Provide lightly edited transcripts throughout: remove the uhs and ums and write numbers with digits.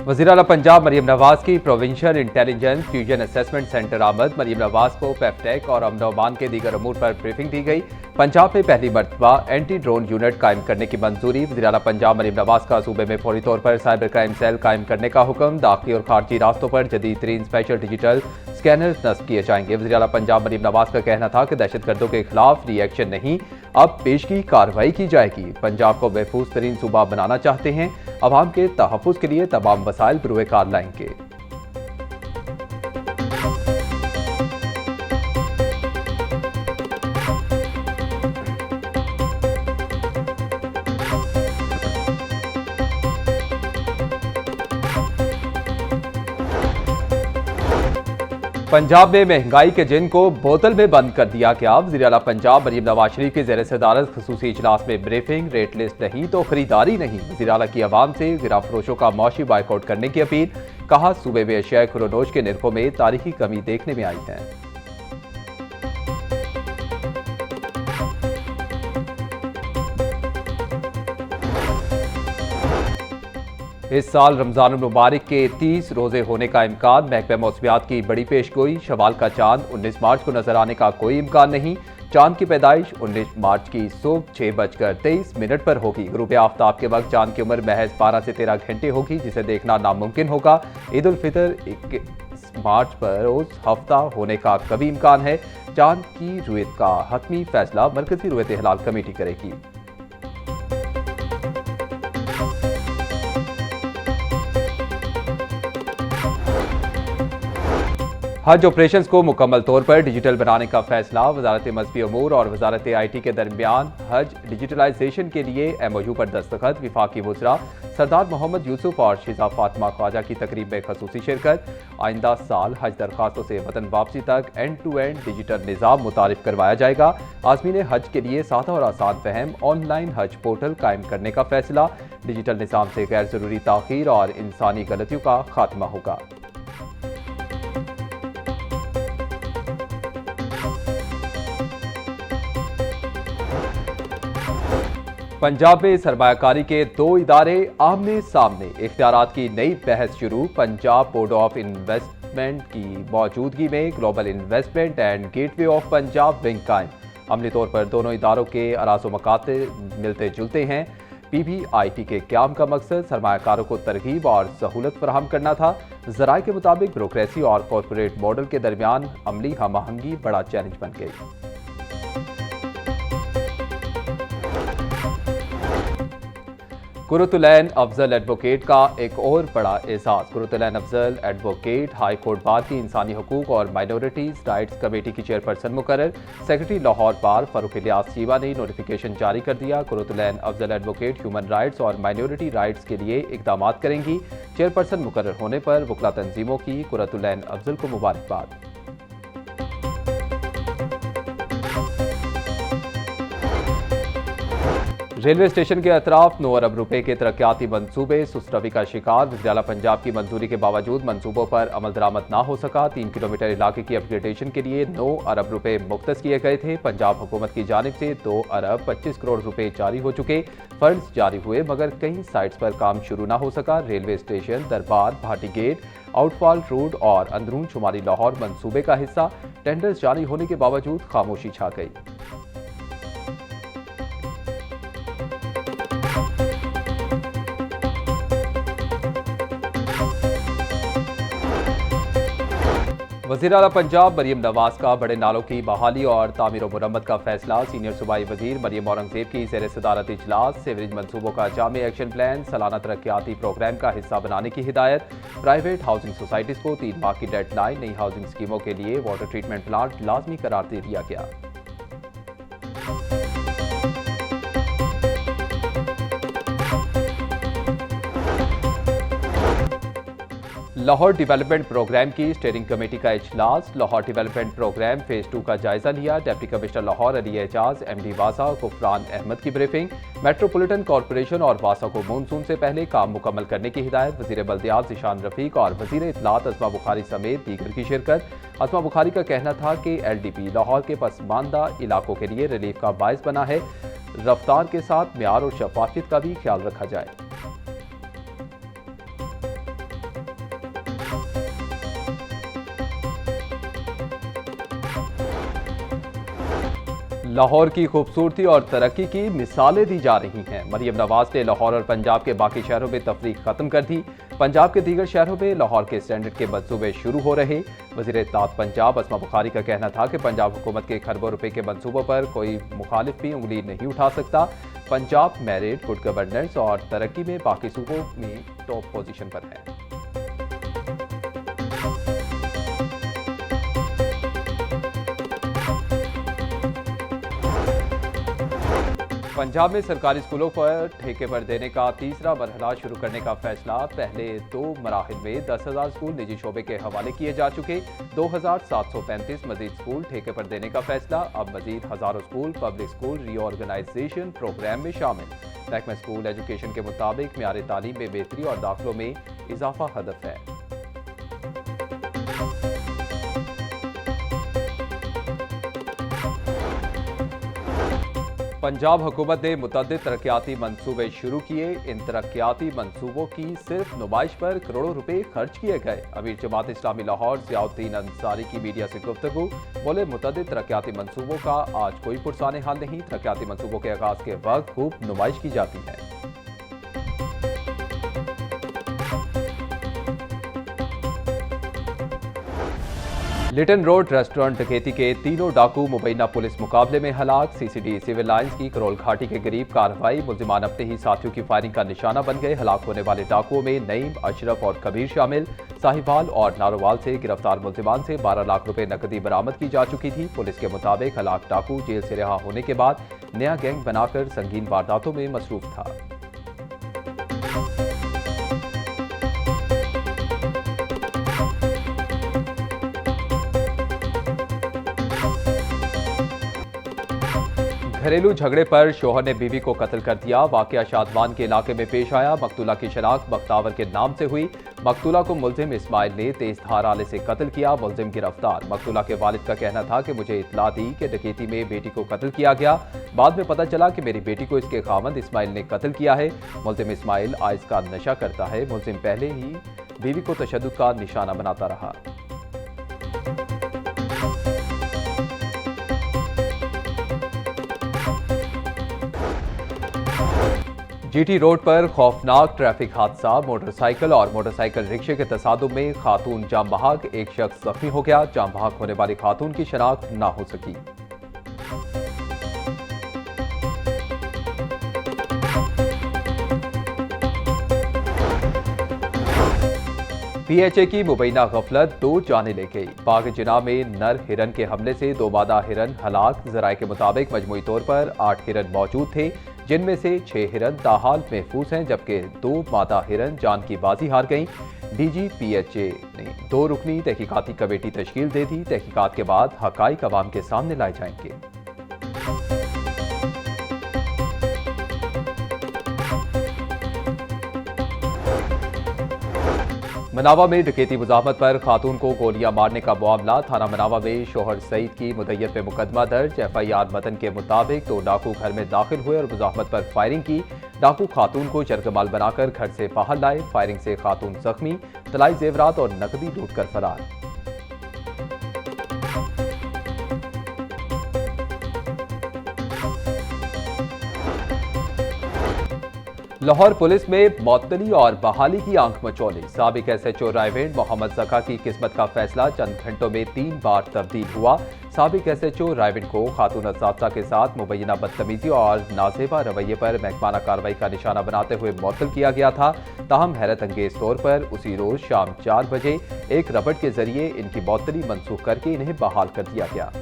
वज़ीर आला पंजाब मरियम नवाज की provincial intelligence fusion assessment centre आमद। मरियम नवाज को पेप्टेक और अमन अमान के दीगर अमूर पर ब्रीफिंग दी गई। पंजाब में पहली मरतबा एंटी ड्रोन यूनिट कायम करने की मंजूरी। वज़ीर आला पंजाब मरियम नवाज का सूबे में फौरी तौर पर साइबर क्राइम सेल कायम करने का हुक्म। दाखिली और खारजी रास्तों पर जदीद तरीन स्पेशल डिजिटल स्कैनर्स नस्ब किए जाएंगे। वज़ीर आला पंजाब मरियम नवाज का कहना था कि दहशतगर्दों के खिलाफ रिएक्शन नहीं, अब पेशगी कार्रवाई की जाएगी। पंजाब को महफूज तरीन सूबा बनाना चाहते हैं, अवाम के तहफ़्फ़ुज़ के लिए तमाम वसाइल बरूए कार लाएंगे। पंजाब में महंगाई के जिन को बोतल में बंद कर दिया गया। वज़ीर आला पंजाब मरियम नवाज शरीफ की ज़ेर सदारत ख़ुसूसी इजलास में ब्रीफिंग। रेट लिस्ट नहीं तो खरीदारी नहीं। वज़ीर आला की अवाम से गिरा फरोशों का मौशी बाइकआउट करने की अपील। कहा, सूबे में अशियाए खुरोनोश के निर्खों में तारीखी कमी देखने में आई है। इस साल रमजान मुबारक के 30 रोजे होने का इम्कान। महकमा मौसमियात की बड़ी पेशगोई। शवाल का चांद 19 मार्च को नजर आने का कोई इम्कान नहीं। चांद की पैदाइश 19 मार्च की सुबह 6:23 पर होगी। गुरूब आफ्ताब के वक्त चांद की उम्र महज 12 से 13 घंटे होगी, जिसे देखना नामुमकिन होगा। ईद उल फितर 21 मार्च पर रोज हफ्ता होने का कभी इम्कान है। चांद की रुयत का हतमी फैसला मरकजी रुयत हिलाल कमेटी करेगी। हज ऑपरेशंस को मुकम्मल तौर पर डिजिटल बनाने का फैसला। वजारत मजहबी अमूर और वजारत IT के दरमियान हज डिजिटलाइजेशन के लिए MOU पर दस्तखत। विफाकी वज़रा सरदार मोहम्मद यूसुफ और शिजा फातिमा ख्वाजा की तकरीब में खसूसी शिरकत। आइंदा साल हज दरखास्तों से वतन वापसी तक एंड टू एंड डिजिटल निज़ाम मुतारिफ करवाया जाएगा। आज़मीन हज के लिए सादा और आसान फहम ऑनलाइन हज पोर्टल कायम करने का फैसला। डिजिटल निज़ाम से गैर ज़रूरी ताख़ीर और इंसानी गलतियों का खात्मा होगा। पंजाब में सरमायाकारी के 2 इदारे आमने सामने। इख्तियारात की नई बहस शुरू। पंजाब बोर्ड ऑफ इन्वेस्टमेंट की मौजूदगी में global investment and gateway of Punjab wing कायम। अमली तौर पर दोनों इदारों के अराज़ो मकाते मिलते जुलते हैं। PBIT के क़याम का मकसद सरमायाकारों को तरगीब और सहूलत फराहम करना था। ज़राए के मुताबिक ब्यूरोक्रेसी और कॉरपोरेट मॉडल के दरमियान अमली हम आहंगी बड़ा चैलेंज बन गई। कुर्रतुलैन अफजल एडवोकेट का एक और बड़ा एजाज। Qurratulain Afzal advocate high court bar की इंसानी हकूक और माइनॉरिटीज राइट्स कमेटी की चेयरपर्सन मुकर्रर। सेक्रेटरी लाहौर बार फारूक इलियास चीबा ने नोटिफिकेशन जारी कर दिया। Qurratulain Afzal advocate human rights और माइनॉरिटी राइट्स के लिए इकदाम करेंगी। चेयरपर्सन मुकर्रर होने पर वकला तंजीमों की कुर्रतुलैन अफजल को मुबारकबाद। रेलवे स्टेशन के अतराफ 9 अरब रुपए के तरक्याती मंसूबे सुस्त रवी का शिकार। वज़ीर आला पंजाब की मंजूरी के बावजूद मंसूबों पर अमल दरामद ना हो सका। 3 किलोमीटर इलाके की अपग्रेडेशन के लिए 9 अरब रुपए मुख्तस किए गए थे। पंजाब हुकूमत की जानिब से 2 अरब 25 करोड़ रुपए जारी हो चुके। फंड्स जारी हुए मगर कई साइट्स पर काम शुरू ना हो सका। रेलवे स्टेशन दरबार, भाटी गेट, आउटफॉल रोड और अंदरून शुमारी लाहौर मंसूबे का हिस्सा। टेंडर्स जारी होने के बावजूद खामोशी छा गई। वज़ीर आला पंजाब मरियम नवाज का बड़े नालों की बहाली और तामीर व मुरम्मत का फैसला। सीनियर सूबाई वज़ीर मरियम औरंगज़ेब की ज़ेर सदारत इजलास। सीवरेज मनसूबों का जामे एक्शन प्लान सालाना तरक्याती प्रोग्राम का हिस्सा बनाने की हिदायत। प्राइवेट हाउसिंग सोसाइटीज़ को 3 माह की डेडलाइन। नई हाउसिंग स्कीमों के लिए वाटर ट्रीटमेंट प्लांट लाजमी करार दे दिया गया। लाहौर डेवलपमेंट प्रोग्राम की स्टीयरिंग कमेटी का इजलास। लाहौर डेवलपमेंट प्रोग्राम फेज 2 का जायजा लिया। Deputy commissioner Lahore Ali Ejaz, MD वासा गुफरान अहमद की ब्रीफिंग। मेट्रोपॉलिटन कॉरपोरेशन और वासा को मानसून से पहले काम मुकम्मल करने की हिदायत। वजीर बल्दियात ज़ीशान रफीक और वजीर इत्तलात अस्मा बुखारी समेत दीगर की शिरकत। अस्मा बुखारी का कहना था कि LDP लाहौर के पसमानदा इलाकों के लिए रिलीफ का बायस बना है। रफ्तार के साथ म्यार और शफाफियत का भी ख्याल रखा जाए। लाहौर की खूबसूरती और तरक्की की मिसालें दी जा रही हैं। मरियम नवाज ने लाहौर और पंजाब के बाकी शहरों में तफरीक खत्म कर दी। पंजाब के दीगर शहरों में लाहौर के स्टैंडर्ड के मंसूबे शुरू हो रहे। वज़ीर इत्तलात पंजाब अस्मा बुखारी का कहना था कि पंजाब हुकूमत के खरबों रुपए के मंसूबों पर कोई मुखालिफ भी उंगली नहीं उठा सकता। पंजाब मेरिट, गुड गवर्नेंस और तरक्की में बाकी सूबों में टॉप पोजीशन पर है। पंजाब में सरकारी स्कूलों पर ठेके पर देने का तीसरा मरहला शुरू करने का फैसला। पहले 2 मराहिल में 10,000 स्कूल निजी शोबे के हवाले किए जा चुके। 2,735 मजीद स्कूल ठेके पर देने का फैसला। अब मजीद हजारों school public school reorganisation program में शामिल। महकमा स्कूल एजुकेशन के मुताबिक म्यार तालीम में बेहतरी और दाखिलों में इजाफा हदफ है। पंजाब हुकूमत ने मुतअद्दिद तरक्याती मंसूबे शुरू किए। इन तरक्याती मंसूबों की सिर्फ नुमाइश पर करोड़ों रुपए खर्च किए गए। अमीर जमात इस्लामी लाहौर ज़ियाउद्दीन अंसारी की मीडिया से गुफ्तगू। बोले, मुतअद्दिद तरक्याती मंसूबों का आज कोई पुरसाने हाल नहीं। तरक्याती मंसूबों के आगाज के वक्त खूब नुमाइश की जाती है। लिटन रोड रेस्टोरेंट डकैती के तीनों डाकू मुबैना पुलिस मुकाबले में हलाक। CCD सिविल लाइंस की करोल घाटी के करीब कार्रवाई। मुल्जिमान अपने ही साथियों की फायरिंग का निशाना बन गए। हलाक होने वाले डाकुओं में नईम, अशरफ और कबीर शामिल। साहिवाल और नारोवाल से गिरफ्तार मुल्जिमान से 12 लाख रुपए नकदी बरामद की जा चुकी थी। पुलिस के मुताबिक हलाक डाकू जेल से रिहा होने के बाद नया गैंग बनाकर संगीन वारदातों में मसरूफ था। घरेलू झगड़े पर शोहर ने बीवी को कत्ल कर दिया। वाकया शादवान के इलाके में पेश आया। मकतूला की शनाख्त बख्तावर के नाम से हुई। मकतूला को मुल्जिम इस्माइल ने तेज धार आले से कत्ल किया। मुल्जिम गिरफ्तार। मकतूला के वालिद का कहना था कि मुझे इत्तला दी कि डकैती में बेटी को कत्ल किया गया। बाद में पता चला कि मेरी बेटी को इसके खामद इस्माइल ने कत्ल किया है। मुल्जिम इस्माइल आइस का नशा करता है। मुल्जिम पहले ही बीवी को तशद्दुद का निशाना बनाता रहा। GT रोड पर खौफनाक ट्रैफिक हादसा। मोटरसाइकिल और मोटरसाइकिल रिक्शे के तसादुम में खातून जाम बहक। एक शख्स जख्मी हो गया। जाम बहक होने वाली खातून की शनाख्त ना हो सकी। PHA की मुबैना गफलत 2 जाने ले गई। बाग जिना में नर हिरन के हमले से 2 मादा हिरन हलाक। जराये के मुताबिक मजमूई तौर पर 8 हिरन मौजूद थे, जिनमें से 6 हिरन ताहाल महफूज हैं, जबकि 2 मादा हिरन जान की बाजी हार गईं। DG PHA ने 2 रुकनी तहकीकाती कमेटी तश्कील दे दी। तहकीकात के बाद हकाइक अवाम के सामने लाए जाएंगे। मनावा में डकैती मुज़ाहमत पर खातून को गोलियां मारने का मामला। थाना मनावा में शोहर सईद की मुद्दत पे मुकदमा दर्ज। FIR मतन के मुताबिक 2 डाकू घर में दाखिल हुए और मुज़ाहमत पर फायरिंग की। डाकू खातून को जरगमाल बनाकर घर से बाहर लाए। फायरिंग से खातून जख्मी। तलाई जेवरात और नकदी लूट कर फरार। लाहौर पुलिस में मुअत्तली और बहाली की आंख मचौली। साबिक SHO रायवेंड मोहम्मद ज़का की किस्मत का फैसला चंद घंटों में 3 बार तब्दील हुआ। साबिक SHO रायवेंड को खातून असातिज़ा के साथ मुबैना बदतमीजी और नाजेबा रवैये पर महकमाना कार्रवाई का निशाना बनाते हुए मुअत्तल किया गया था। ताहम हैरत अंगेज तौर पर उसी रोज शाम 4 बजे एक रबड़ के जरिए इनकी मुअत्तली मनसूख करके इन्हें बहाल कर दिया गया।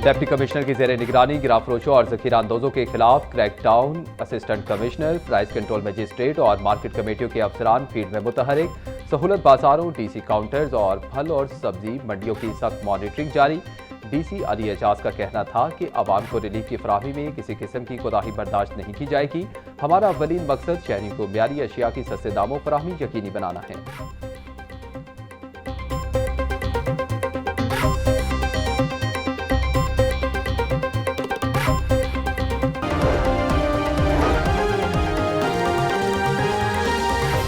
डिप्टी कमिश्नर की जेर निगरानी गिराफरोशों और जखीरा अंदोजों के खिलाफ crackdown. Assistant commissioner, price control magistrate और मार्केट कमेटियों के अफसरान फील्ड में मुतहरिक। सहूलत बाजारों, डीसी काउंटर्स और फल और सब्जी मंडियों की सख्त मॉनिटरिंग जारी। डीसी अली एजाज का कहना था कि आवाम को रिलीफ की फराहमी में किसी किस्म की कोताही बर्दाश्त नहीं की जाएगी। हमारा अव्वलीन मकसद शहरी को म्यारी अशिया की सस्ते दामों फराहमी यकीनी बनाना है।